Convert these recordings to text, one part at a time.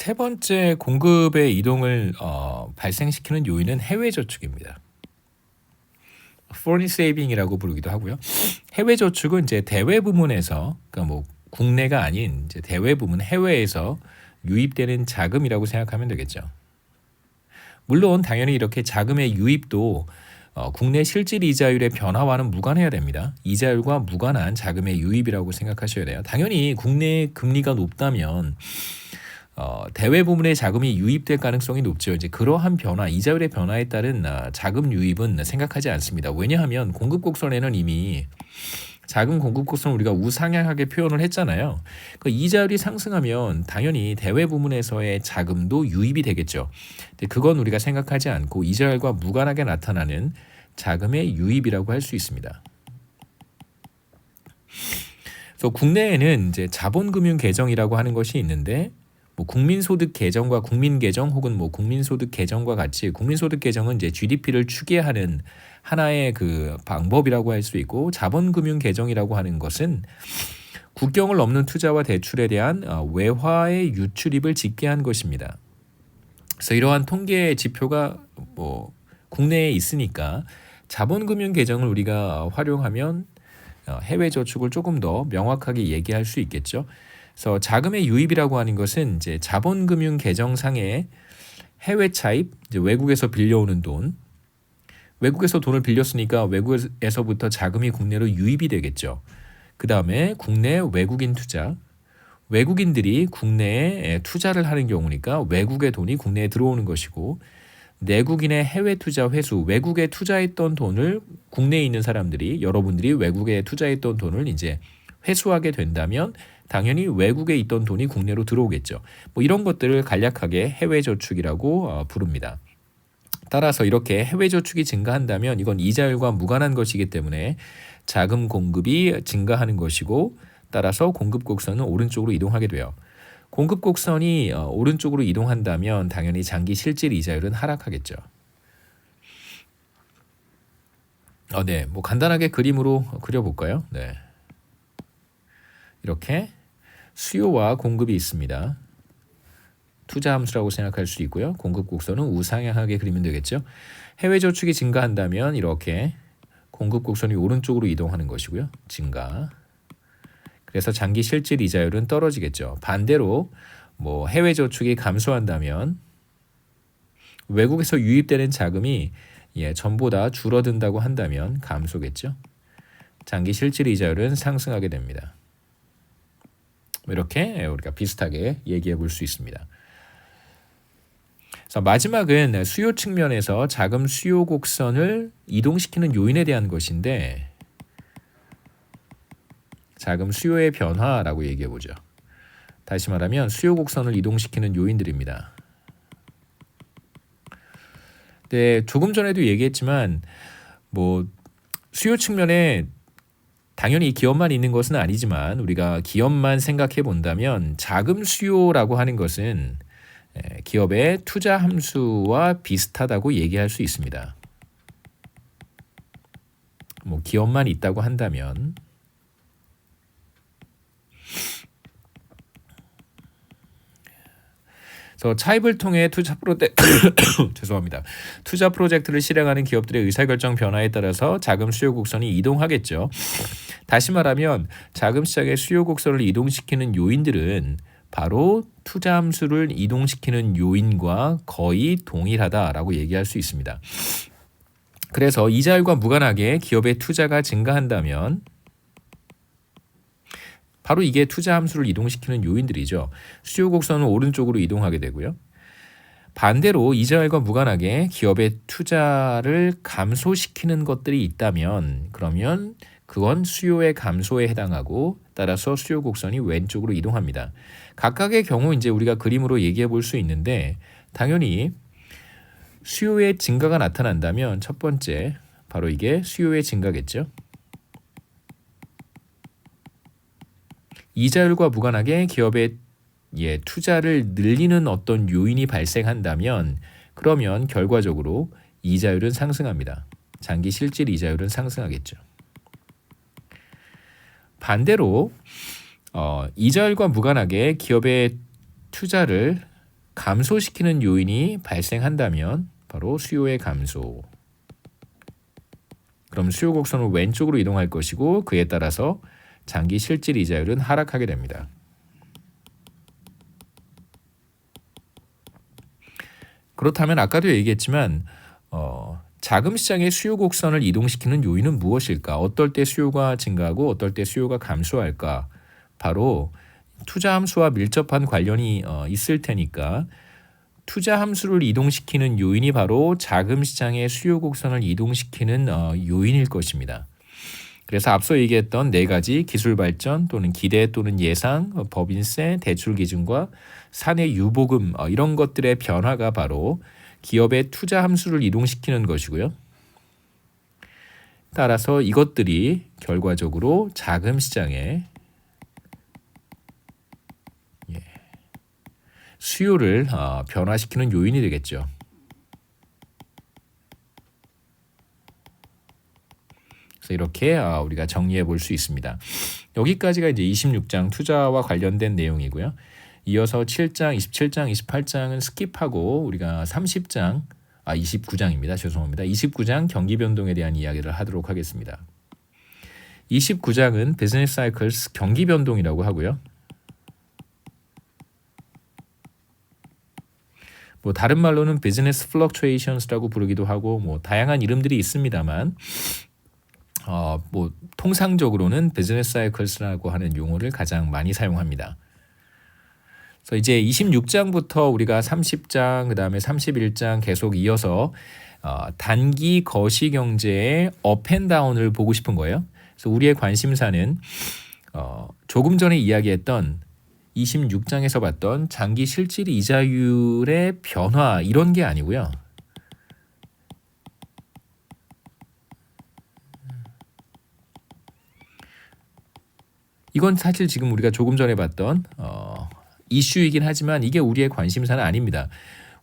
세 번째 공급의 이동을 발생시키는 요인은 해외 저축입니다. Foreign Saving이라고 부르기도 하고요. 해외 저축은 이제 대외 부문에서, 그러니까 뭐 국내가 아닌 이제 대외 부문 해외에서 유입되는 자금이라고 생각하면 되겠죠. 물론 당연히 이렇게 자금의 유입도 국내 실질 이자율의 변화와는 무관해야 됩니다. 이자율과 무관한 자금의 유입이라고 생각하셔야 돼요. 당연히 국내 금리가 높다면 대외 부문의 자금이 유입될 가능성이 높죠. 이제 그러한 변화, 이자율의 변화에 따른 자금 유입은 생각하지 않습니다. 왜냐하면 공급 곡선에는 이미 자금 공급 곡선을 우리가 우상향하게 표현을 했잖아요. 그 이자율이 상승하면 당연히 대외 부문에서의 자금도 유입이 되겠죠. 근데 그건 우리가 생각하지 않고 이자율과 무관하게 나타나는 자금의 유입이라고 할 수 있습니다. 그래서 국내에는 이제 자본금융 계정이라고 하는 것이 있는데, 뭐 국민소득 계정과 국민계정 혹은 뭐 국민소득 계정과 같이, 국민소득 계정은 이제 GDP를 추계하는 하나의 그 방법이라고 할 수 있고, 자본금융 계정이라고 하는 것은 국경을 넘는 투자와 대출에 대한 외화의 유출입을 집계한 것입니다. 그래서 이러한 통계 지표가 뭐 국내에 있으니까 자본금융 계정을 우리가 활용하면 해외 저축을 조금 더 명확하게 얘기할 수 있겠죠. 그래서 자금의 유입이라고 하는 것은 이제 자본금융 계정상의 해외 차입, 이제 외국에서 빌려오는 돈, 외국에서 돈을 빌렸으니까 외국에서부터 자금이 국내로 유입이 되겠죠. 그 다음에 국내 외국인 투자, 외국인들이 국내에 투자를 하는 경우니까 외국의 돈이 국내에 들어오는 것이고, 내국인의 해외 투자 회수, 외국에 투자했던 돈을 국내에 있는 사람들이, 여러분들이 외국에 투자했던 돈을 이제 회수하게 된다면 당연히 외국에 있던 돈이 국내로 들어오겠죠. 뭐 이런 것들을 간략하게 해외 저축이라고 부릅니다. 따라서 이렇게 해외 저축이 증가한다면 이건 이자율과 무관한 것이기 때문에 자금 공급이 증가하는 것이고, 따라서 공급 곡선은 오른쪽으로 이동하게 돼요. 공급 곡선이 오른쪽으로 이동한다면 당연히 장기 실질 이자율은 하락하겠죠. 네, 뭐 간단하게 그림으로 그려볼까요? 네, 이렇게 수요와 공급이 있습니다. 투자 함수라고 생각할 수 있고요. 공급 곡선은 우상향하게 그리면 되겠죠. 해외 저축이 증가한다면 이렇게 공급 곡선이 오른쪽으로 이동하는 것이고요. 증가. 그래서 장기 실질 이자율은 떨어지겠죠. 반대로 뭐 해외 저축이 감소한다면 외국에서 유입되는 자금이 전보다 줄어든다고 한다면 감소겠죠. 장기 실질 이자율은 상승하게 됩니다. 이렇게 우리가 비슷하게 얘기해 볼 수 있습니다. 그래서 마지막은 수요 측면에서 자금 수요 곡선을 이동시키는 요인에 대한 것인데, 자금 수요의 변화라고 얘기해 보죠. 다시 말하면 수요 곡선을 이동시키는 요인들입니다. 네, 조금 전에도 얘기했지만 뭐 수요 측면에 당연히 기업만 있는 것은 아니지만 우리가 기업만 생각해 본다면 자금 수요라고 하는 것은 기업의 투자 함수와 비슷하다고 얘기할 수 있습니다. 뭐 기업만 있다고 한다면 그래서 차입을 통해 죄송합니다. 투자 프로젝트를 실행하는 기업들의 의사결정 변화에 따라서 자금 수요 곡선이 이동하겠죠. 다시 말하면 자금 시장의 수요 곡선을 이동시키는 요인들은 바로 투자 함수를 이동시키는 요인과 거의 동일하다라고 얘기할 수 있습니다. 그래서 이자율과 무관하게 기업의 투자가 증가한다면 바로 이게 투자 함수를 이동시키는 요인들이죠. 수요 곡선은 오른쪽으로 이동하게 되고요. 반대로 이자율과 무관하게 기업의 투자를 감소시키는 것들이 있다면 그러면 그건 수요의 감소에 해당하고, 따라서 수요 곡선이 왼쪽으로 이동합니다. 각각의 경우 이제 우리가 그림으로 얘기해 볼 수 있는데, 당연히 수요의 증가가 나타난다면 첫 번째 바로 이게 수요의 증가겠죠. 이자율과 무관하게 기업의 투자를 늘리는 어떤 요인이 발생한다면 그러면 결과적으로 이자율은 상승합니다. 장기 실질 이자율은 상승하겠죠. 반대로 이자율과 무관하게 기업의 투자를 감소시키는 요인이 발생한다면 바로 수요의 감소. 그럼 수요 곡선은 왼쪽으로 이동할 것이고 그에 따라서 장기 실질 이자율은 하락하게 됩니다. 그렇다면 아까도 얘기했지만 자금 시장의 수요 곡선을 이동시키는 요인은 무엇일까? 어떨 때 수요가 증가하고 어떨 때 수요가 감소할까? 바로 투자 함수와 밀접한 관련이 있을 테니까 투자 함수를 이동시키는 요인이 바로 자금 시장의 수요 곡선을 이동시키는 요인일 것입니다. 그래서 앞서 얘기했던 네 가지 기술 발전 또는 기대 또는 예상, 법인세, 대출 기준과 사내 유보금 이런 것들의 변화가 바로 기업의 투자 함수를 이동시키는 것이고요. 따라서 이것들이 결과적으로 자금 시장의 수요를 변화시키는 요인이 되겠죠. 그래서 이렇게 우리가 정리해 볼 수 있습니다. 여기까지가 이제 26장 투자와 관련된 내용이고요. 이어서 7장, 27장, 28장은 스킵하고 우리가 29장입니다. 죄송합니다. 29장 경기 변동에 대한 이야기를 하도록 하겠습니다. 29장은 비즈니스 사이클스 경기 변동이라고 하고요. 뭐 다른 말로는 비즈니스 플럭추에이션스라고 부르기도 하고 뭐 다양한 이름들이 있습니다만 뭐 통상적으로는 비즈니스 사이클스라고 하는 용어를 가장 많이 사용합니다. 그래서 이제 26장부터 우리가 30장 그다음에 31장 계속 이어서 단기 거시 경제의 업앤다운을 보고 싶은 거예요. 그래서 우리의 관심사는 조금 전에 이야기했던 26장에서 봤던 장기 실질 이자율의 변화 이런 게 아니고요. 이건 사실 지금 우리가 조금 전에 봤던 이슈이긴 하지만 이게 우리의 관심사는 아닙니다.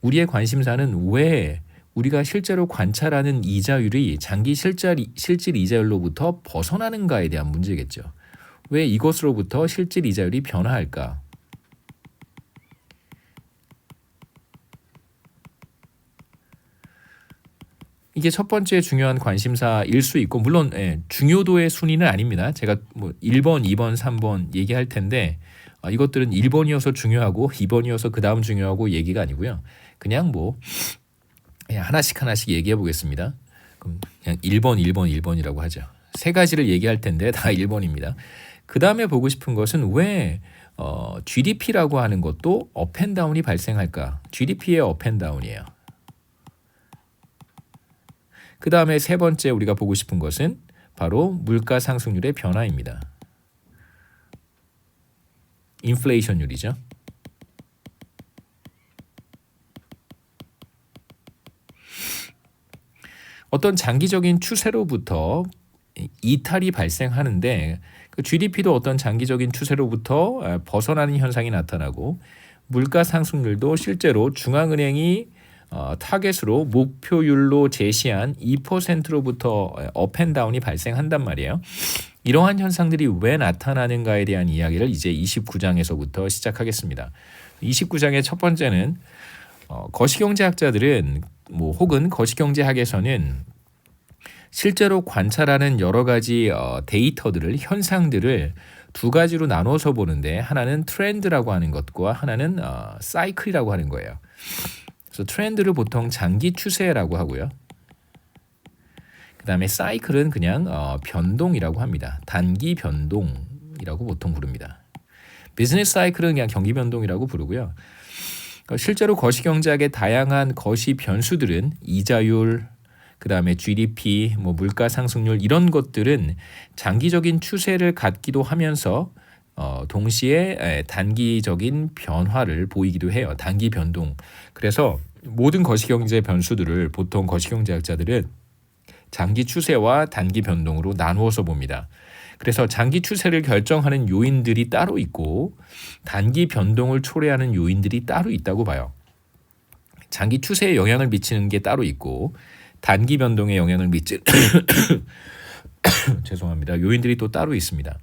우리의 관심사는 왜 우리가 실제로 관찰하는 이자율이 장기 실질 이자율로부터 벗어나는가에 대한 문제겠죠. 왜 이것으로부터 실질 이자율이 변화할까? 이게 첫 번째 중요한 관심사일 수 있고 물론 중요도의 순위는 아닙니다. 제가 뭐 1번, 2번, 3번 얘기할 텐데 이것들은 1번이어서 중요하고 2번이어서 그 다음 중요하고 얘기가 아니고요. 그냥 뭐 그냥 하나씩 얘기해 보겠습니다. 그럼 그냥 1번, 1번, 1번이라고 하죠. 세 가지를 얘기할 텐데 다 1번입니다. 그 다음에 보고 싶은 것은 왜 GDP라고 하는 것도 업앤다운이 발생할까? GDP의 업앤다운이에요. 그 다음에 세 번째 우리가 보고 싶은 것은 바로 물가 상승률의 변화입니다. 인플레이션율이죠. 어떤 장기적인 추세로부터 이탈이 발생하는데 그 GDP도 어떤 장기적인 추세로부터 벗어나는 현상이 나타나고 물가 상승률도 실제로 중앙은행이 타겟으로 목표율로 제시한 2%로부터 업앤다운이 발생한단 말이에요. 이러한 현상들이 왜 나타나는가에 대한 이야기를 이제 29장에서부터 시작하겠습니다. 29장의 첫 번째는 거시경제학자들은 혹은 거시경제학에서는 실제로 관찰하는 여러 가지 데이터들을 현상들을 두 가지로 나눠서 보는데 하나는 트렌드라고 하는 것과 하나는 사이클이라고 하는 거예요. 그래서 트렌드를 보통 장기 추세라고 하고요. 그 다음에 사이클은 그냥 변동이라고 합니다. 단기 변동이라고 보통 부릅니다. 비즈니스 사이클은 그냥 경기 변동이라고 부르고요. 실제로 거시경제학의 다양한 거시 변수들은 이자율, 그 다음에 GDP, 물가 상승률 이런 것들은 장기적인 추세를 갖기도 하면서 동시에 단기적인 변화를 보이기도 해요. 단기 변동. 그래서 모든 거시경제 변수들을 보통 거시경제학자들은 장기 추세와 단기 변동으로 나누어서 봅니다. 그래서 장기 추세를 결정하는 요인들이 따로 있고 단기 변동을 초래하는 요인들이 따로 있다고 봐요. 장기 추세에 영향을 미치는 게 따로 있고 단기 변동에 영향을 미치는 죄송합니다. 요인들이 또 따로 있습니다.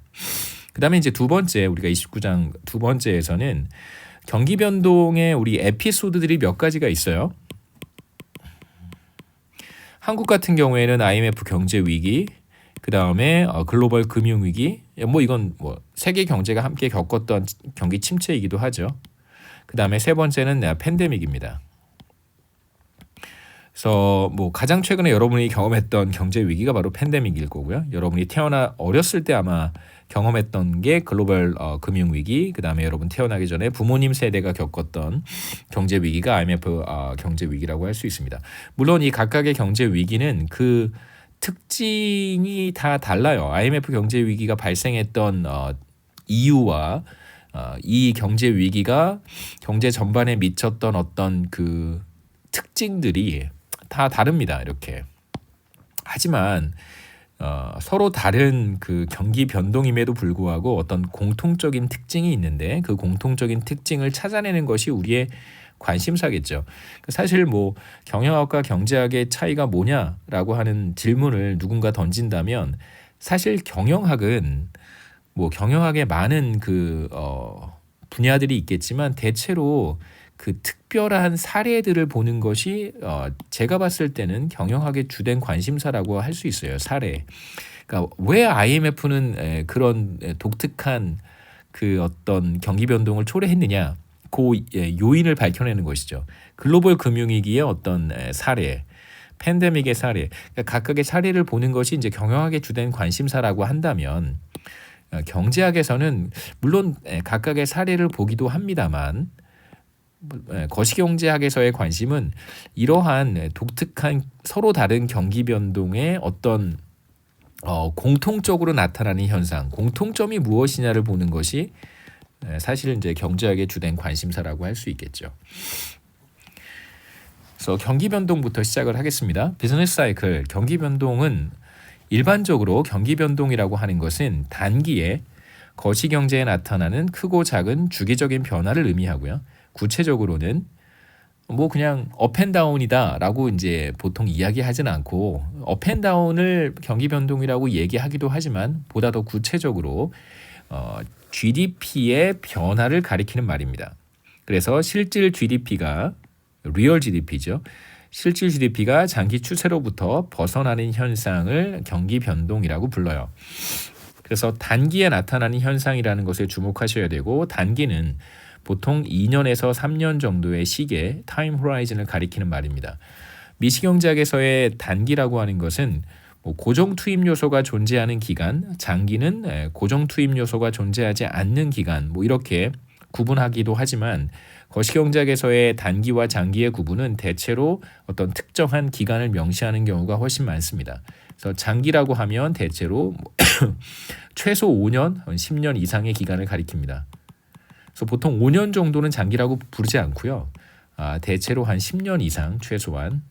그 다음에 이제 두 번째 우리가 29장 두 번째에서는 경기 변동의 우리 에피소드들이 몇 가지가 있어요. 한국 같은 경우에는 IMF 경제 위기, 그 다음에 글로벌 금융 위기, 뭐 이건 뭐 세계 경제가 함께 겪었던 경기 침체이기도 하죠. 그 다음에 세 번째는 팬데믹입니다. 그래서 뭐 가장 최근에 여러분이 경험했던 경제 위기가 바로 팬데믹일 거고요. 여러분이 어렸을 때 아마 경험했던 게 글로벌 금융 위기, 그 다음에 여러분 태어나기 전에 부모님 세대가 겪었던 경제 위기가 IMF 경제 위기라고 할 수 있습니다. 물론 이 각각의 경제 위기는 그 특징이 다 달라요. IMF 경제 위기가 발생했던 이유와 이 경제 위기가 경제 전반에 미쳤던 어떤 그 특징들이 다 다릅니다. 이렇게. 하지만 서로 다른 그 경기 변동임에도 불구하고 어떤 공통적인 특징이 있는데 그 공통적인 특징을 찾아내는 것이 우리의 관심사겠죠. 사실 뭐 경영학과 경제학의 차이가 뭐냐라고 하는 질문을 누군가 던진다면 사실 경영학은 뭐 경영학에 많은 그 분야들이 있겠지만 대체로 그 특별한 사례들을 보는 것이 제가 봤을 때는 경영학의 주된 관심사라고 할 수 있어요. 사례. 그러니까 왜 IMF는 그런 독특한 그 어떤 경기 변동을 초래했느냐, 그 요인을 밝혀내는 것이죠. 글로벌 금융위기의 어떤 사례, 팬데믹의 사례, 그러니까 각각의 사례를 보는 것이 이제 경영학의 주된 관심사라고 한다면 경제학에서는 물론 각각의 사례를 보기도 합니다만 거시경제학에서의 관심은 이러한 독특한 서로 다른 경기 변동의 어떤 공통적으로 나타나는 현상, 공통점이 무엇이냐를 보는 것이 사실 이제 경제학의 주된 관심사라고 할 수 있겠죠. 그래서 경기 변동부터 시작을 하겠습니다. 비즈니스 사이클, 경기 변동은 일반적으로 경기 변동이라고 하는 것은 단기에 거시경제에 나타나는 크고 작은 주기적인 변화를 의미하고요. 구체적으로는 뭐 그냥 업앤다운이다라고 이제 보통 이야기하지는 않고 업앤다운을 경기 변동이라고 얘기하기도 하지만 보다 더 구체적으로 GDP의 변화를 가리키는 말입니다. 그래서 실질 GDP가 리얼 GDP죠. 실질 GDP가 장기 추세로부터 벗어나는 현상을 경기 변동이라고 불러요. 그래서 단기에 나타나는 현상이라는 것에 주목하셔야 되고 단기는 보통 2년에서 3년 정도의 시계 타임 호라이즌을 가리키는 말입니다. 미시경제학에서의 단기라고 하는 것은 뭐 고정 투입 요소가 존재하는 기간, 장기는 고정 투입 요소가 존재하지 않는 기간, 뭐 이렇게 구분하기도 하지만 거시경제학에서의 단기와 장기의 구분은 대체로 어떤 특정한 기간을 명시하는 경우가 훨씬 많습니다. 그래서 장기라고 하면 대체로 최소 5년, 10년 이상의 기간을 가리킵니다. 그래서 보통 5년 정도는 장기라고 부르지 않고요. 대체로 한 10년 이상 최소한.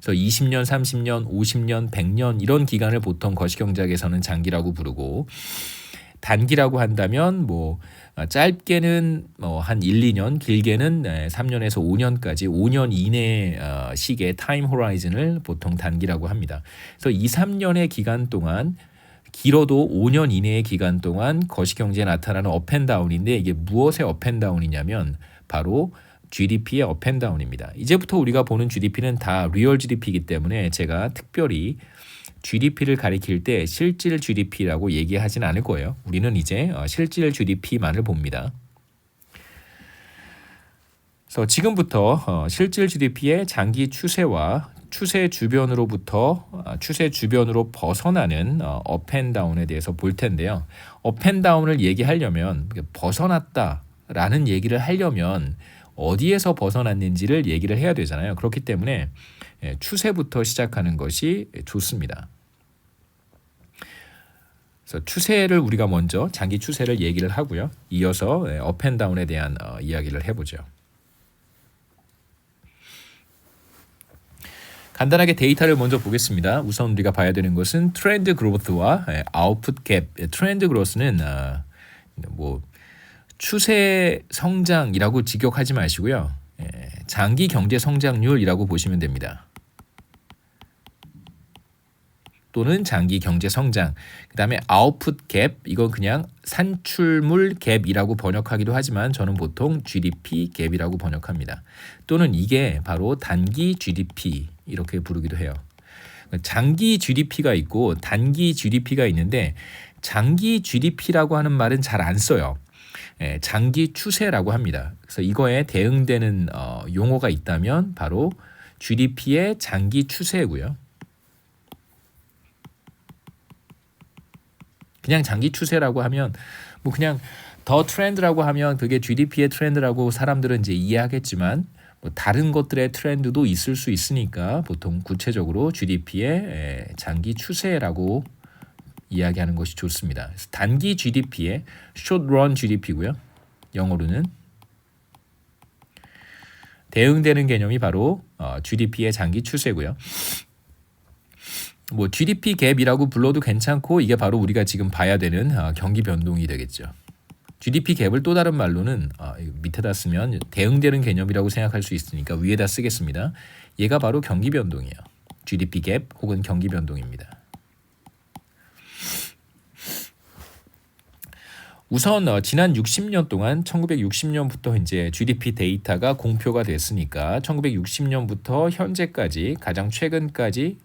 그래서 20년, 30년, 50년, 100년 이런 기간을 보통 거시경제학에서는 장기라고 부르고 단기라고 한다면 뭐 짧게는 한 1, 2년, 길게는 3년에서 5년까지 5년 이내의 시기의 타임 호라이즌을 보통 단기라고 합니다. 그래서 2, 3년의 기간 동안 길어도 5년 이내의 기간 동안 거시경제에 나타나는 업앤다운인데 이게 무엇의 업앤다운이냐면 바로 GDP의 업앤다운입니다. 이제부터 우리가 보는 GDP는 다 리얼 GDP이기 때문에 제가 특별히 GDP를 가리킬 때 실질 GDP라고 얘기하진 않을 거예요. 우리는 이제 실질 GDP만을 봅니다. 그래서 지금부터 실질 GDP의 장기 추세와 추세 주변으로 벗어나는 업앤다운에 대해서 볼 텐데요. 업앤다운을 얘기하려면 벗어났다라는 얘기를 하려면 어디에서 벗어났는지를 얘기를 해야 되잖아요. 그렇기 때문에 추세부터 시작하는 것이 좋습니다. 그래서 추세를 우리가 먼저 장기 추세를 얘기를 하고요. 이어서 업앤다운에 대한 이야기를 해보죠. 간단하게 데이터를 먼저 보겠습니다. 우선 우리가 봐야 되는 것은 트렌드 그로스와 아웃풋 갭. 트렌드 그로스는 뭐 추세 성장이라고 직역하지 마시고요. 장기 경제 성장률이라고 보시면 됩니다. 또는 장기 경제 성장. 그다음에 아웃풋 갭, 이건 그냥 산출물 갭이라고 번역하기도 하지만 저는 보통 GDP 갭이라고 번역합니다. 또는 이게 바로 단기 GDP 이렇게 부르기도 해요. 장기 GDP가 있고 단기 GDP가 있는데 장기 GDP라고 하는 말은 잘 안 써요. 장기 추세라고 합니다. 그래서 이거에 대응되는 용어가 있다면 바로 GDP의 장기 추세고요. 그냥 장기 추세라고 하면 뭐 그냥 더 트렌드라고 하면 그게 GDP의 트렌드라고 사람들은 이제 이해하겠지만 뭐 다른 것들의 트렌드도 있을 수 있으니까 보통 구체적으로 GDP의 장기 추세라고 이야기하는 것이 좋습니다. 그래서 단기 GDP의 short run GDP고요. 영어로는 대응되는 개념이 바로 GDP의 장기 추세고요. 뭐 GDP 갭이라고 불러도 괜찮고 이게 바로 우리가 지금 봐야 되는 경기 변동이 되겠죠. GDP 갭을 또 다른 말로는 밑에다 쓰면 대응되는 개념이라고 생각할 수 있으니까 위에다 쓰겠습니다. 얘가 바로 경기 변동이에요. GDP 갭 혹은 경기 변동입니다. 우선 지난 60년 동안 1960년부터 이제 GDP 데이터가 공표가 됐으니까 1960년부터 현재까지 가장 최근까지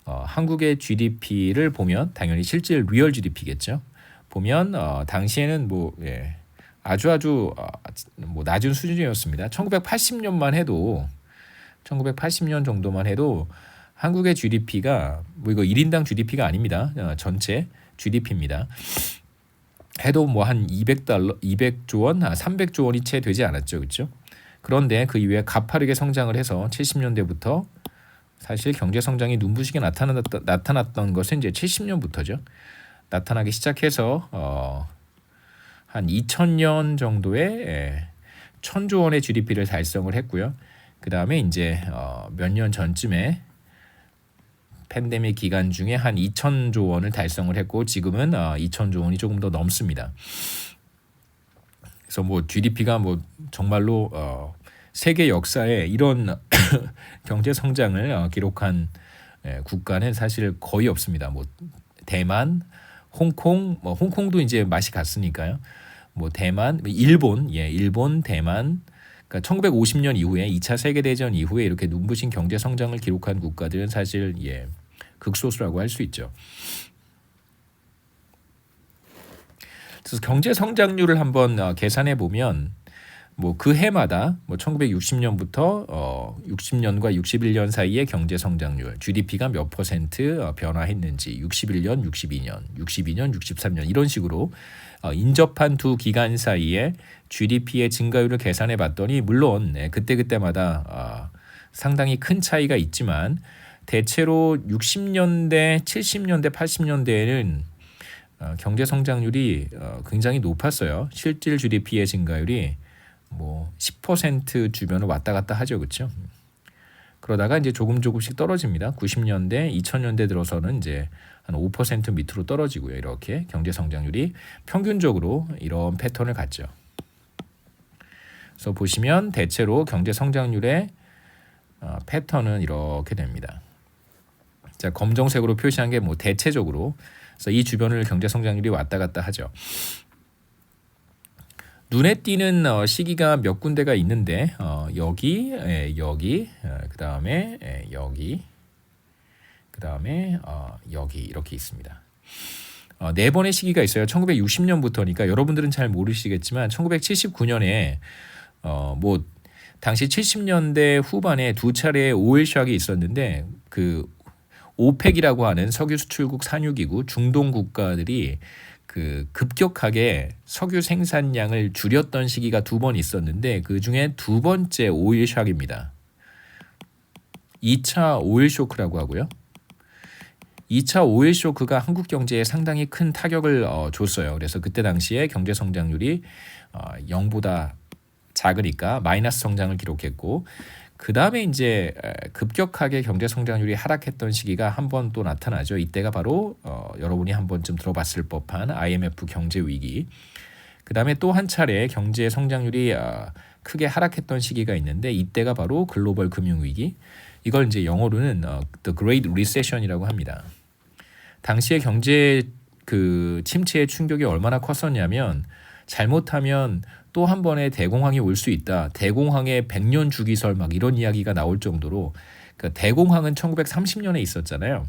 한국의 GDP를 보면 당연히 실질 리얼 GDP겠죠. 보면 당시에는 뭐 아주 뭐 낮은 수준이었습니다. 1980년만 해도 1980년 정도만 해도 한국의 GDP가 뭐 이거 1인당 GDP가 아닙니다. 전체 GDP입니다. 해도 뭐 한 200조 원, 300조 원이 채 되지 않았죠. 그렇죠? 그런데 그 이후에 가파르게 성장을 해서 70년대부터 사실 경제 성장이 눈부시게 나타났던 것은 이제 70년부터죠. 나타나기 시작해서 한 2000년 정도에 1000조 원의 GDP를 달성을 했고요. 그 다음에 이제 몇 년 전쯤에 팬데믹 기간 중에 한 2000조 원을 달성을 했고 지금은 2000조 원이 조금 더 넘습니다. 그래서 뭐 GDP가 뭐 정말로 세계 역사에 이런 경제 성장을 기록한 국가는 사실 거의 없습니다. 뭐 대만, 홍콩, 뭐 홍콩도 이제 맛이 갔으니까요. 뭐 대만, 일본, 일본, 대만. 그러니까 1950년 이후에 2차 세계 대전 이후에 이렇게 눈부신 경제 성장을 기록한 국가들은 사실 극소수라고 할 수 있죠. 그래서 경제 성장률을 한번 계산해 보면 뭐 그 해마다 뭐 1960년부터 60년과 61년 사이의 경제 성장률 GDP가 몇 퍼센트 변화했는지 61년, 62년, 63년 이런 식으로 인접한 두 기간 사이에 GDP의 증가율을 계산해 봤더니 물론 그때마다 상당히 큰 차이가 있지만 대체로 60년대, 70년대, 80년대에는 경제 성장률이 굉장히 높았어요. 실질 GDP의 증가율이 뭐 10% 주변을 왔다 갔다 하죠. 그렇죠? 그러다가 이제 조금씩 떨어집니다. 90년대, 2000년대 들어서는 이제 한 5% 밑으로 떨어지고요. 이렇게 경제 성장률이 평균적으로 이런 패턴을 갖죠. 그래서 보시면 대체로 경제 성장률의 패턴은 이렇게 됩니다. 자, 검정색으로 표시한 게 뭐 대체적으로 그래서 이 주변을 경제 성장률이 왔다 갔다 하죠. 눈에 띄는 시기가 몇 군데가 있는데 여기, 그다음에 여기, 그다음에 여기 이렇게 있습니다. 네 번의 시기가 있어요. 1960년부터니까 여러분들은 잘 모르시겠지만 1979년에 뭐 당시 70년대 후반에 두 차례의 오일 샥이 있었는데 그 오펙이라고 하는 석유 수출국 산유기구 중동 국가들이 그 급격하게 석유 생산량을 줄였던 시기가 두 번 있었는데 그 중에 두 번째 오일 샥입니다. 2차 오일 쇼크라고 하고요. 2차 오일 쇼크가 한국 경제에 상당히 큰 타격을 줬어요. 그래서 그때 당시에 경제 성장률이 0보다 작으니까 마이너스 성장을 기록했고 그 다음에 이제 급격하게 경제 성장률이 하락했던 시기가 한 번 또 나타나죠. 이때가 바로 여러분이 한 번쯤 들어봤을 법한 IMF 경제 위기. 그 다음에 또 한 차례 경제 성장률이 크게 하락했던 시기가 있는데 이때가 바로 글로벌 금융 위기. 이걸 이제 영어로는 The Great Recession이라고 합니다. 당시의 경제 그 침체의 충격이 얼마나 컸었냐면 잘못하면 또 한 번의 대공황이 올 수 있다. 대공황의 100년 주기설 막 이런 이야기가 나올 정도로 그러니까 대공황은 1930년에 있었잖아요.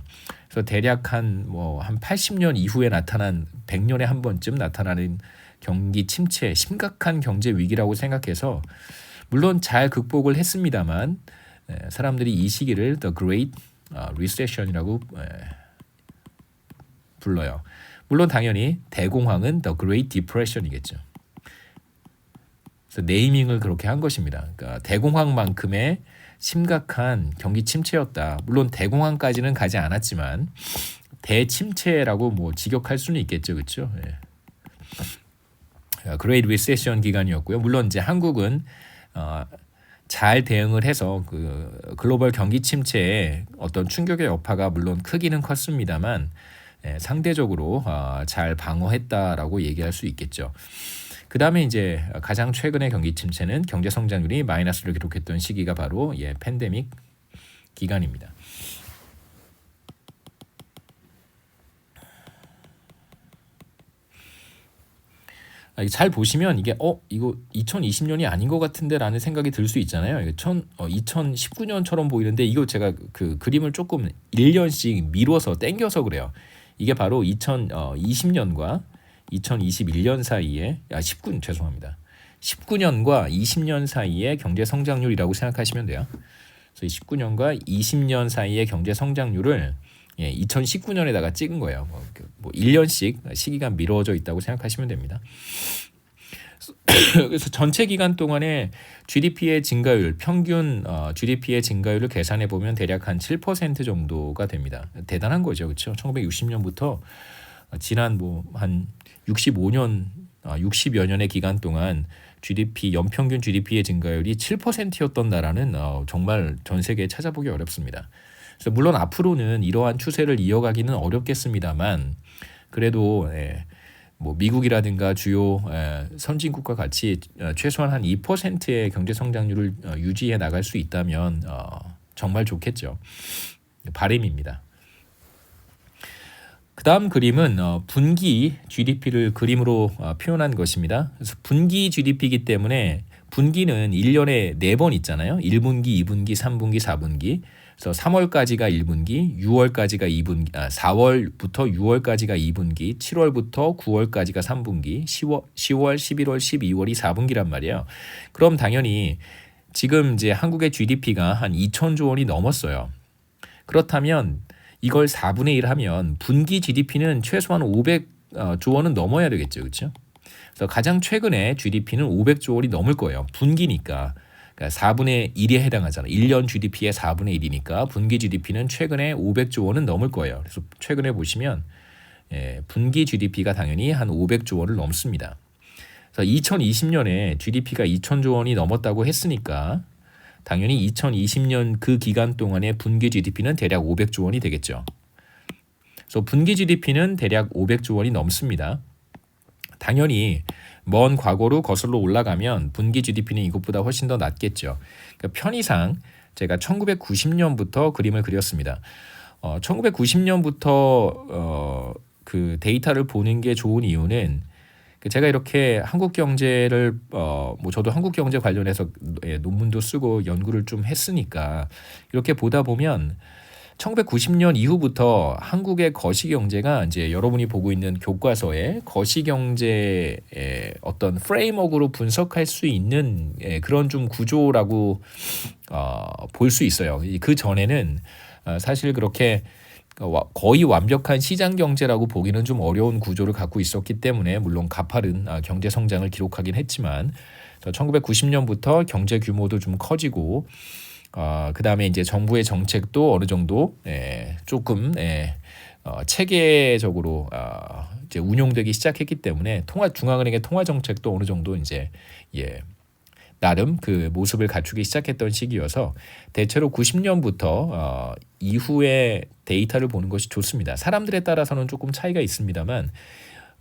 그래서 대략 한 80년 이후에 나타난 100년에 한 번쯤 나타나는 경기 침체, 심각한 경제 위기라고 생각해서 물론 잘 극복을 했습니다만 사람들이 이 시기를 The Great Recession이라고 불러요. 물론 당연히 대공황은 The Great Depression이겠죠. 그래서 네이밍을 그렇게 한 것입니다. 그러니까 대공황만큼의 심각한 경기 침체였다. 물론 대공황까지는 가지 않았지만 대침체라고 뭐 직역할 수는 있겠죠, 그렇죠? Great Recession 기간이었고요. 물론 이제 한국은 잘 대응을 해서 그 글로벌 경기 침체의 어떤 충격의 여파가 물론 크기는 컸습니다만 상대적으로 잘 방어했다라고 얘기할 수 있겠죠. 그 다음에 이제 가장 최근의 경기 침체는 경제 성장률이 마이너스를 기록했던 시기가 바로 팬데믹 기간입니다. 잘 보시면 이게 이거 2020년이 아닌 것 같은데라는 생각이 들 수 있잖아요. 2019년처럼 보이는데 이거 제가 그 그림을 조금 1년씩 미뤄서 땡겨서 그래요. 이게 바로 2020년과 2021년 사이에 19년과 20년 사이의 경제 성장률이라고 생각하시면 돼요. 그래서 19년과 20년 사이의 경제 성장률을 2019년에다가 찍은 거예요. 뭐 1년씩 시기가 미뤄져 있다고 생각하시면 됩니다. 그래서 전체 기간 동안에 GDP의 증가율, 평균 GDP의 증가율을 계산해 보면 대략 한 7% 정도가 됩니다. 대단한 거죠, 그렇죠? 1960년부터 지난 한 65년, 60여 년의 기간 동안 GDP 연평균 GDP의 증가율이 7%였던 나라는 정말 전 세계에 찾아보기 어렵습니다. 그래서 물론 앞으로는 이러한 추세를 이어가기는 어렵겠습니다만 그래도 뭐 미국이라든가 주요 선진국과 같이 최소한 한 2%의 경제 성장률을 유지해 나갈 수 있다면 정말 좋겠죠. 바람입니다. 그 다음 그림은 분기 GDP를 그림으로 표현한 것입니다. 그래서 분기 GDP이기 때문에 분기는 1년에 4번 있잖아요. 1분기, 2분기, 3분기, 4분기. 그래서 3월까지가 1분기, 6월까지가 2분기, 4월부터 6월까지가 2분기, 7월부터 9월까지가 3분기, 10월, 11월, 12월이 4분기란 말이에요. 그럼 당연히 지금 이제 한국의 GDP가 한 2천조 원이 넘었어요. 그렇다면 이걸 4분의 1 하면 분기 GDP는 최소한 500조 원은 넘어야 되겠죠. 그렇죠? 그래서 가장 최근에 GDP는 500조 원이 넘을 거예요. 분기니까. 그러니까 4분의 1에 해당하잖아요. 1년 GDP의 4분의 1이니까 분기 GDP는 최근에 500조 원은 넘을 거예요. 그래서 최근에 보시면 분기 GDP가 당연히 한 500조 원을 넘습니다. 그래서 2020년에 GDP가 2천조 원이 넘었다고 했으니까 당연히 2020년 그 기간 동안의 분기 GDP는 대략 500조 원이 되겠죠. 그래서 분기 GDP는 대략 500조 원이 넘습니다. 당연히 먼 과거로 거슬러 올라가면 분기 GDP는 이것보다 훨씬 더 낮겠죠. 그러니까 편의상 제가 1990년부터 그림을 그렸습니다. 1990년부터 그 데이터를 보는 게 좋은 이유는 제가 이렇게 한국 경제를 뭐 저도 한국 경제 관련해서 논문도 쓰고 연구를 좀 했으니까 이렇게 보다 보면 1990년 이후부터 한국의 거시경제가 이제 여러분이 보고 있는 교과서에 거시경제의 어떤 프레임워크로 분석할 수 있는 그런 좀 구조라고 볼 수 있어요. 그 전에는 사실 그렇게 거의 완벽한 시장 경제라고 보기는 좀 어려운 구조를 갖고 있었기 때문에 물론 가파른 경제 성장을 기록하긴 했지만 1990년부터 경제 규모도 좀 커지고 그 다음에 이제 정부의 정책도 어느 정도 조금 체계적으로 이제 운용되기 시작했기 때문에 중앙은행의 통화 정책도 어느 정도 이제 나름 그 모습을 갖추기 시작했던 시기여서 대체로 90년부터 이후에 데이터를 보는 것이 좋습니다. 사람들에 따라서는 조금 차이가 있습니다만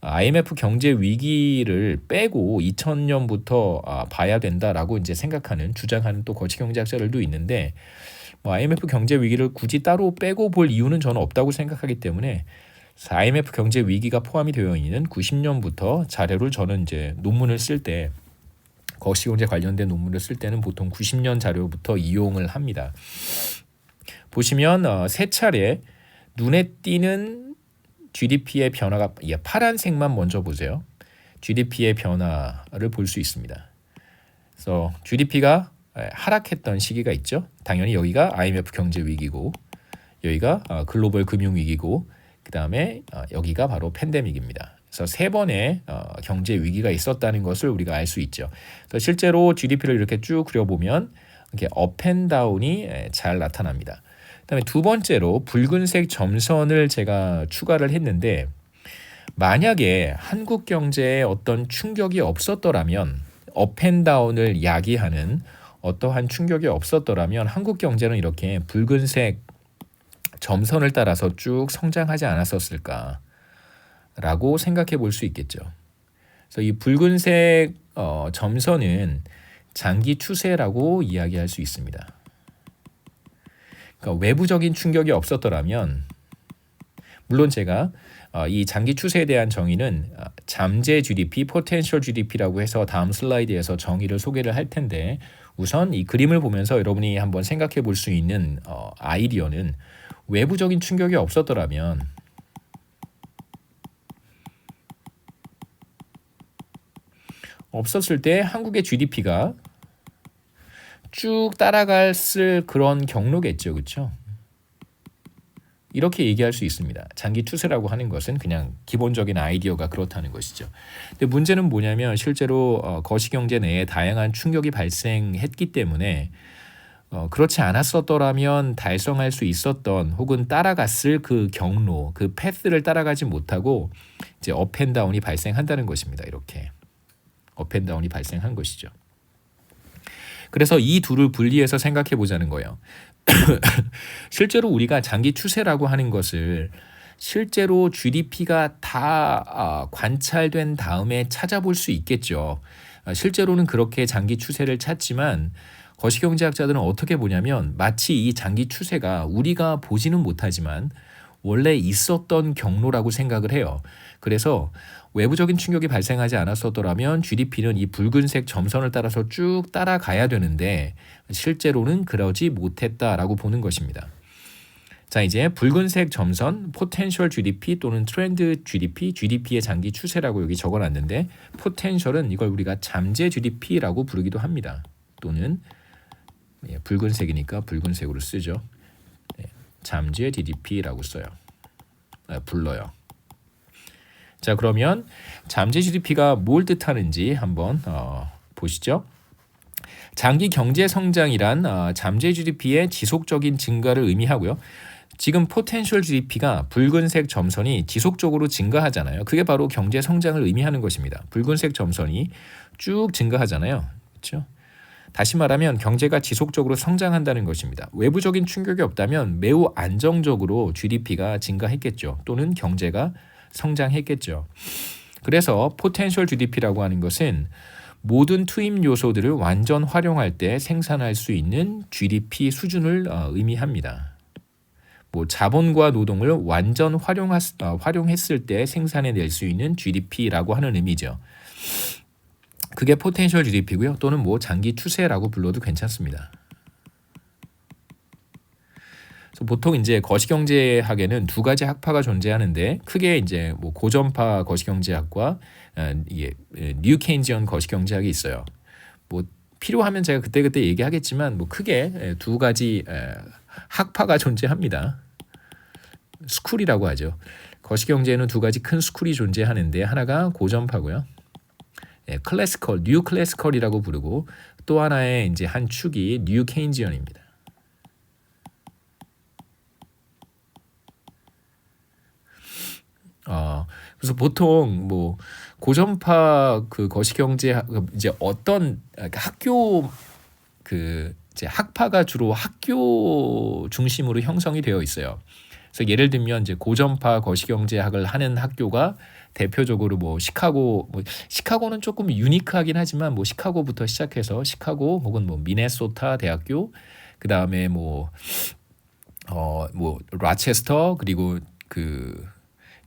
IMF 경제 위기를 빼고 2000년부터 봐야 된다라고 이제 생각하는 주장하는 또 거시경제학자들도 있는데 IMF 경제 위기를 굳이 따로 빼고 볼 이유는 저는 없다고 생각하기 때문에 IMF 경제 위기가 포함이 되어 있는 90년부터 자료를 저는 이제 논문을 쓸 때 거시경제 관련된 논문을 쓸 때는 보통 90년 자료부터 이용을 합니다. 보시면 세 차례 눈에 띄는 GDP의 변화가 파란색만 먼저 보세요. GDP의 변화를 볼 수 있습니다. 그래서 GDP가 하락했던 시기가 있죠. 당연히 여기가 IMF 경제 위기고 여기가 글로벌 금융 위기고 그 다음에 여기가 바로 팬데믹입니다. 그래서 세 번의 경제 위기가 있었다는 것을 우리가 알 수 있죠. 그래서 실제로 GDP를 이렇게 쭉 그려보면 이렇게 업앤다운이 잘 나타납니다. 그다음에 두 번째로 붉은색 점선을 제가 추가를 했는데 만약에 한국 경제에 어떤 충격이 없었더라면 업앤다운을 야기하는 어떠한 충격이 없었더라면 한국 경제는 이렇게 붉은색 점선을 따라서 쭉 성장하지 않았었을까라고 생각해 볼 수 있겠죠. 그래서 이 붉은색 점선은 장기 추세라고 이야기할 수 있습니다. 그러니까 외부적인 충격이 없었더라면 물론 제가 이 장기 추세에 대한 정의는 잠재 GDP, 포텐셜 GDP라고 해서 다음 슬라이드에서 정의를 소개를 할 텐데 우선 이 그림을 보면서 여러분이 한번 생각해 볼 수 있는 아이디어는 외부적인 충격이 없었더라면 없었을 때 한국의 GDP가 쭉 따라갔을 그런 경로겠죠. 그렇죠? 이렇게 얘기할 수 있습니다. 장기 추세라고 하는 것은 그냥 기본적인 아이디어가 그렇다는 것이죠. 근데 문제는 뭐냐면 실제로 거시경제 내에 다양한 충격이 발생했기 때문에 그렇지 않았었더라면 달성할 수 있었던 혹은 따라갔을 그 경로, 그 패스를 따라가지 못하고 이제 업앤다운이 발생한다는 것입니다. 이렇게 업앤다운이 발생한 것이죠. 그래서 이 둘을 분리해서 생각해 보자는 거예요. 실제로 우리가 장기 추세라고 하는 것을 실제로 GDP가 다 관찰된 다음에 찾아볼 수 있겠죠. 실제로는 그렇게 장기 추세를 찾지만 거시경제학자들은 어떻게 보냐면 마치 이 장기 추세가 우리가 보지는 못하지만 원래 있었던 경로라고 생각을 해요. 그래서 외부적인 충격이 발생하지 않았었더라면 GDP는 이 붉은색 점선을 따라서 쭉 따라가야 되는데 실제로는 그러지 못했다라고 보는 것입니다. 자, 이제 붉은색 점선, 포텐셜 GDP 또는 트렌드 GDP, GDP의 장기 추세라고 여기 적어놨는데 포텐셜은 이걸 우리가 잠재 GDP라고 부르기도 합니다. 또는 붉은색이니까 붉은색으로 쓰죠. 잠재 GDP라고 써요. 불러요. 자, 그러면 잠재 GDP가 뭘 뜻하는지 한번 보시죠. 장기 경제 성장이란 잠재 GDP의 지속적인 증가를 의미하고요. 지금 포텐셜 GDP가 붉은색 점선이 지속적으로 증가하잖아요. 그게 바로 경제 성장을 의미하는 것입니다. 붉은색 점선이 쭉 증가하잖아요. 그렇죠? 다시 말하면 경제가 지속적으로 성장한다는 것입니다. 외부적인 충격이 없다면 매우 안정적으로 GDP가 증가했겠죠. 또는 경제가 성장했겠죠. 그래서 포텐셜 GDP라고 하는 것은 모든 투입 요소들을 완전 활용할 때 생산할 수 있는 GDP 수준을 의미합니다. 자본과 노동을 완전 활용했을 때 생산해낼 수 있는 GDP라고 하는 의미죠. 그게 포텐셜 GDP고요. 또는 장기 추세라고 불러도 괜찮습니다. 보통 이제 거시경제학에는 두 가지 학파가 존재하는데 크게 이제 고전파 거시경제학과 뉴 케인지언 거시경제학이 있어요. 필요하면 제가 그때 얘기하겠지만 크게 두 가지 학파가 존재합니다. 스쿨이라고 하죠. 거시경제에는 두 가지 큰 스쿨이 존재하는데 하나가 고전파고요. 클래시컬, 뉴 클래시컬이라고 부르고 또 하나의 이제 한 축이 뉴 케인지언입니다. 그래서 보통 고전파 그 거시경제 이제 어떤 학교 이제 학파가 주로 학교 중심으로 형성이 되어 있어요. 그래서 예를 들면 이제 고전파 거시경제학을 하는 학교가 대표적으로 시카고는 조금 유니크하긴 하지만 시카고부터 시작해서 시카고 혹은 미네소타 대학교 그다음에 라체스터 그리고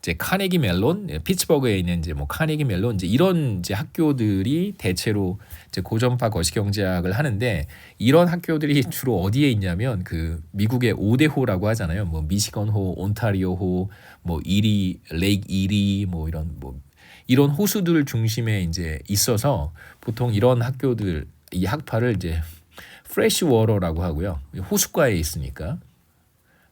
이제 카네기 멜론, 피츠버그에 있는 이제 뭐 카네기 멜론 이제 이런 이제 학교들이 대체로 이제 고전파 거시경제학을 하는데 이런 학교들이 주로 어디에 있냐면 그 미국의 5대 호라고 하잖아요. 뭐 미시건호, 온타리오호, 뭐 이리, 레이크 이리 뭐 이런 호수들 중심에 이제 있어서 보통 이런 학교들 이 학파를 이제 프레시 워터라고 하고요. 호숫가에 있으니까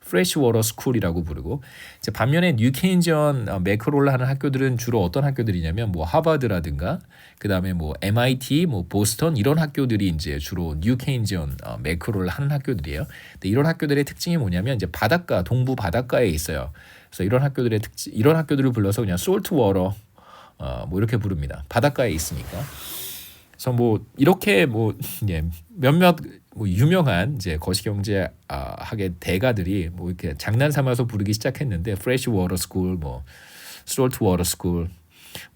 프레시 워터 스쿨이라고 부르고 이제 반면에 뉴케인지언 매크로를 하는 학교들은 주로 어떤 학교들이냐면 뭐 하버드라든가 그다음에 뭐 MIT, 뭐 보스턴 이런 학교들이 이제 주로 뉴케인지언 매크로를 하는 학교들이에요. 근데 이런 학교들의 특징이 뭐냐면 이제 바닷가 동부 바닷가에 있어요. 그래서 이런 학교들의 특징 이런 학교들을 불러서 그냥 솔트 워터 뭐 이렇게 부릅니다. 바닷가에 있으니까. 그래서 뭐 이렇게 뭐 예, 몇몇 뭐 유명한 이제 거시경제학의 대가들이 뭐 이렇게 장난 삼아서 부르기 시작했는데 프레시 워터 스쿨, 뭐 솔트 워터 스쿨 뭐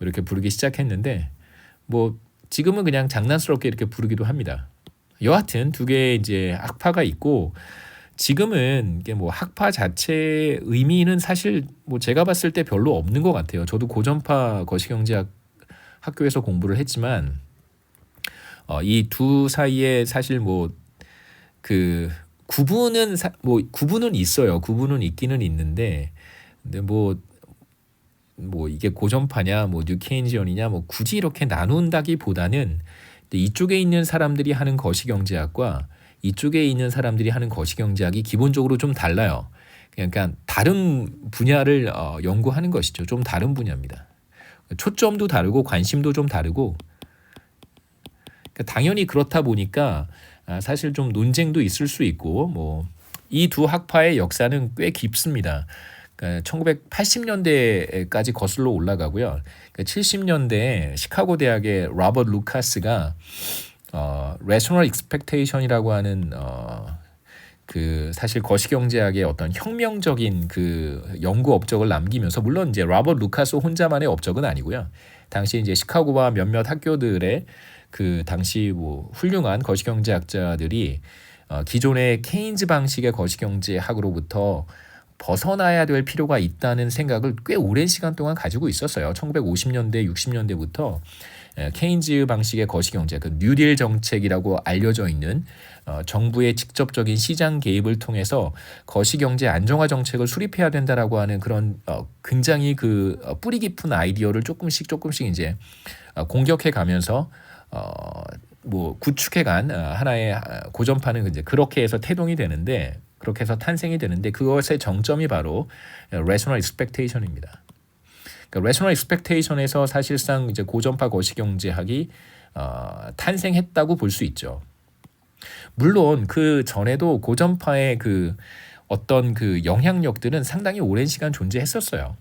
이렇게 부르기 시작했는데 뭐 지금은 그냥 장난스럽게 이렇게 부르기도 합니다. 여하튼 두 개의 이제 학파가 있고 지금은 이게 뭐 학파 자체의 의미는 사실 뭐 제가 봤을 때 별로 없는 것 같아요. 저도 고전파 거시경제학 학교에서 공부를 했지만 이 두 사이에 사실 뭐 그 구분은 있어요. 구분은 있기는 있는데 근데 뭐 이게 고전파냐 뭐 뉴케인지언이냐 뭐 굳이 이렇게 나눈다기보다는 이쪽에 있는 사람들이 하는 거시경제학과 이쪽에 있는 사람들이 하는 거시경제학이 기본적으로 좀 달라요. 그러니까 다른 분야를 연구하는 것이죠. 좀 다른 분야입니다. 초점도 다르고 관심도 좀 다르고 그러니까 당연히 그렇다 보니까 사실 좀 논쟁도 있을 수 있고 뭐 이 두 학파의 역사는 꽤 깊습니다. 그러니까 1980년대까지 거슬러 올라가고요. 그러니까 70년대에 시카고 대학의 로버트 루카스가 Rational Expectation이라고 하는 그 사실 거시경제학의 어떤 혁명적인 그 연구 업적을 남기면서 물론 이제 로버트 루카스 혼자만의 업적은 아니고요. 당시 이제 시카고와 몇몇 학교들의 그 당시 뭐 훌륭한 거시경제학자들이 기존의 케인즈 방식의 거시경제학으로부터 벗어나야 될 필요가 있다는 생각을 꽤 오랜 시간 동안 가지고 있었어요. 1950년대, 60년대부터 케인즈 방식의 거시경제, 그 뉴딜 정책이라고 알려져 있는 정부의 직접적인 시장 개입을 통해서 거시경제 안정화 정책을 수립해야 된다라고 하는 그런 굉장히 그 뿌리 깊은 아이디어를 조금씩 이제 공격해 가면서 뭐 구축해간 하나의 고전파는 이제 그렇게 해서 태동이 되는데 그렇게 해서 탄생이 되는데 그것의 정점이 바로 Rational Expectation입니다. 그러니까 Rational Expectation에서 사실상 이제 고전파 거시경제학이 탄생했다고 볼 수 있죠. 물론 그 전에도 고전파의 그 어떤 그 영향력들은 상당히 오랜 시간 존재했었어요.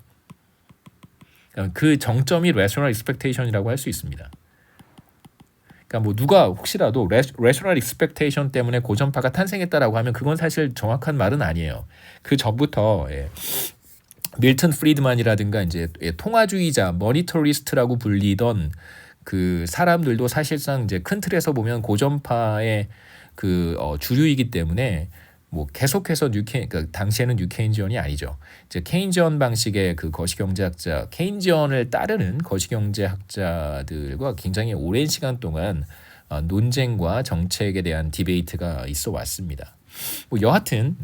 그러니까 그 정점이 Rational Expectation이라고 할 수 있습니다. 그러니까 뭐 누가 혹시라도 Rational Expectation 때문에 고전파가 탄생했다라고 하면 그건 사실 정확한 말은 아니에요. 그 전부터 밀턴 프리드만이라든가 이제 통화주의자, 머니터리스트라고 불리던 그 사람들도 사실상 이제 큰 틀에서 보면 고전파의 그 주류이기 때문에 뭐 계속해서 그러니까 당시에는 뉴케인지언이 아니죠. 이제 케인지언 방식의 그 거시경제학자, 케인지언을 따르는 거시경제학자들과 굉장히 오랜 시간 동안 논쟁과 정책에 대한 디베이트가 있어 왔습니다. 뭐 여하튼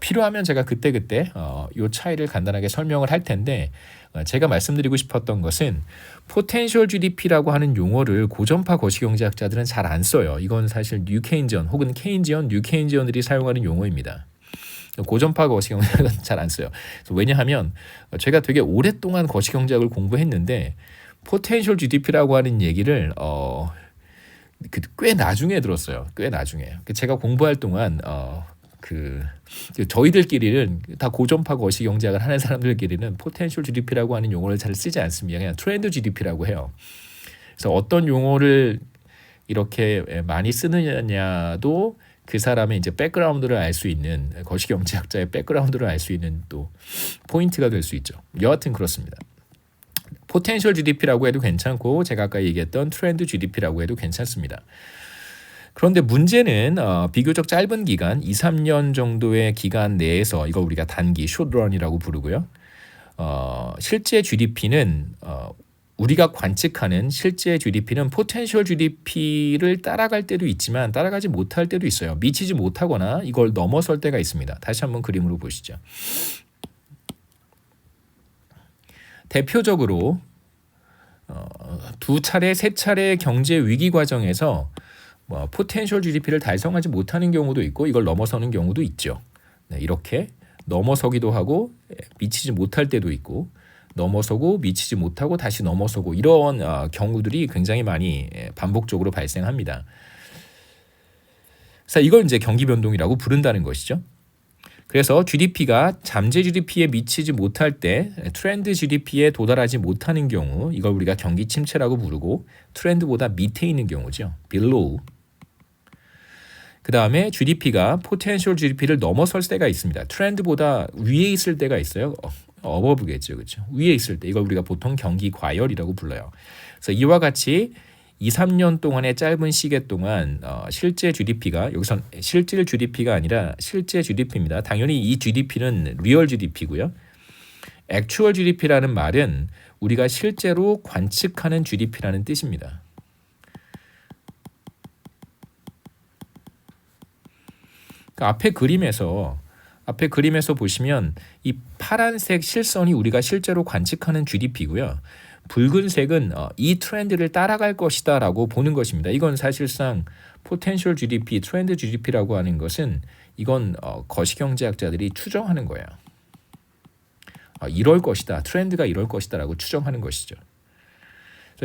필요하면 제가 그때 이 차이를 간단하게 설명을 할 텐데 제가 말씀드리고 싶었던 것은 포텐셜 GDP라고 하는 용어를 고전파 거시경제학자들은 잘 안 써요. 이건 사실 뉴케인지언 혹은 케인지언, 뉴케인지언들이 사용하는 용어입니다. 고전파 거시경제학은 잘 안 써요. 왜냐하면 제가 되게 오랫동안 거시경제학을 공부했는데 포텐셜 GDP라고 하는 얘기를 꽤 나중에 들었어요. 꽤 나중에. 제가 공부할 동안 저희들끼리는 다 고전파 거시경제학을 하는 사람들끼리는 포텐셜 GDP라고 하는 용어를 잘 쓰지 않습니다. 그냥 트렌드 GDP라고 해요. 그래서 어떤 용어를 이렇게 많이 쓰느냐도 그 사람의 이제 백그라운드를 알 수 있는 거시경제학자의 백그라운드를 알 수 있는 또 포인트가 될 수 있죠. 여하튼 그렇습니다. 포텐셜 GDP라고 해도 괜찮고 제가 아까 얘기했던 트렌드 GDP라고 해도 괜찮습니다. 그런데 문제는 비교적 짧은 기간 2, 3년 정도의 기간 내에서 이거 우리가 단기 숏런이라고 부르고요. 실제 GDP는 우리가 관측하는 실제 GDP는 포텐셜 GDP를 따라갈 때도 있지만 따라가지 못할 때도 있어요. 미치지 못하거나 이걸 넘어설 때가 있습니다. 다시 한번 그림으로 보시죠. 대표적으로 두 차례, 세 차례 경제 위기 과정에서 포텐셜 GDP를 달성하지 못하는 경우도 있고 이걸 넘어서는 경우도 있죠. 네, 이렇게 넘어서기도 하고 미치지 못할 때도 있고 넘어서고 미치지 못하고 다시 넘어서고 이런 경우들이 굉장히 많이 반복적으로 발생합니다. 그래서 이걸 이제 경기 변동이라고 부른다는 것이죠. 그래서 GDP가 잠재 GDP에 미치지 못할 때 트렌드 GDP에 도달하지 못하는 경우 이걸 우리가 경기 침체라고 부르고 트렌드보다 밑에 있는 경우죠. below. 그 다음에 GDP가 포텐셜 GDP를 넘어설 때가 있습니다. 트렌드보다 위에 있을 때가 있어요. 어버브겠죠, 그렇죠? 위에 있을 때 이걸 우리가 보통 경기 과열이라고 불러요. 그래서 이와 같이 2, 3년 동안의 짧은 시계 동안 실제 GDP가 여기선 실질 GDP가 아니라 실제 GDP입니다. 당연히 이 GDP는 리얼 GDP고요. 액추얼 GDP라는 말은 우리가 실제로 관측하는 GDP라는 뜻입니다. 그러니까 앞에 그림에서 보시면 이 파란색 실선이 우리가 실제로 관측하는 GDP고요. 붉은색은 이 트렌드를 따라갈 것이다 라고 보는 것입니다. 이건 사실상 포텐셜 GDP, 트렌드 GDP라고 하는 것은 이건 거시경제학자들이 추정하는 거예요. 이럴 것이다, 트렌드가 이럴 것이다 라고 추정하는 것이죠.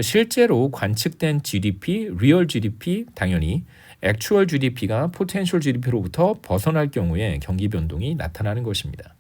실제로 관측된 GDP, 리얼 GDP, 당연히 액추얼 GDP가 포텐셜 GDP로부터 벗어날 경우에 경기 변동이 나타나는 것입니다.